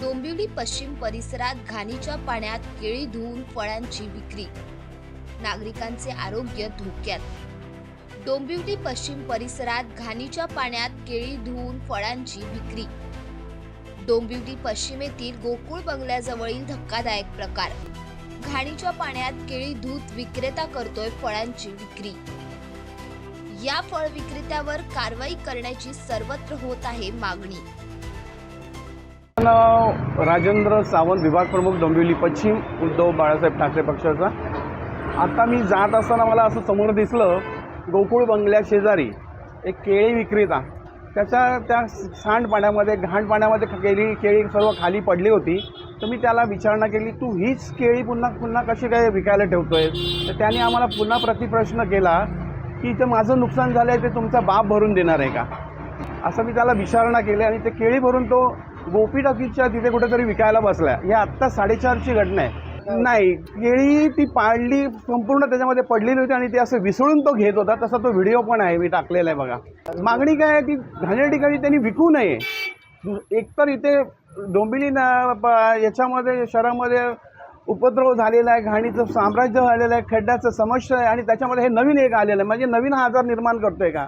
डोंबिवली पश्चिम परिसरात घाणीच्या पाण्यात केळी धुवून फळांची विक्री, नागरिकांचे आरोग्य धोक्यात। डोंबिवली पश्चिम परिसरात घाणीच्या पाण्यात केळी धुवून फळांची विक्री। डोंबिवली पश्चिमेतील गोकुळ बंगल्याजवळील धक्कादायक प्रकार। घाणीच्या पाण्यात केळी धूत विक्रेता करतोय फळांची विक्री। या फळ विक्रेत्यावर कारवाई करण्याची सर्वत्र होत आहे मागणी। राजेंद्र सावंत, विभाग प्रमुख, डोंबिवली पश्चिम, उद्धव बाळासाहेब ठाकरे पक्षाचा। आता मी जात असताना मला असं समोर दिसलं, गोकुळ बंगल्या शेजारी एक केळी विक्रेता, त्याच्या त्या सांडपाण्यामध्ये, घाण पाण्यामध्ये केळी सर्व खाली पडली होती। तर मी त्याला विचारणा केली, तू हीच केळी पुन्हा कशी काय विकायला ठेवतोय? तर त्याने आम्हाला पुन्हा प्रतिप्रश्न केला की ते माझं नुकसान झालं आहे, ते तुमचा बाप भरून देणार आहे का, असं मी त्याला विचारणा केली। आणि ते केळी भरून तो गोपी टाकीजच्या तिथे कुठेतरी विकायला बसला। ही आत्ता 4:30ची घटना आहे। नाही, केळी ती पाडली, संपूर्ण त्याच्यामध्ये पडलेली होती आणि ते असं विसळून तो घेत होता। तसा तो व्हिडिओ पण आहे, मी टाकलेला आहे बघा। मागणी काय आहे, ती घाणेरड्या ठिकाणी त्यांनी विकू नये। एकतर इथे डोंबिवली याच्यामध्ये शहरामध्ये उपद्रव झालेला आहे, घाणीचं साम्राज्य झालेलं आहे, खड्ड्याचं समस्या आहे आणि त्याच्यामध्ये हे नवीन एक आलेलं आहे। म्हणजे नवीन हा आजार निर्माण करतोय का?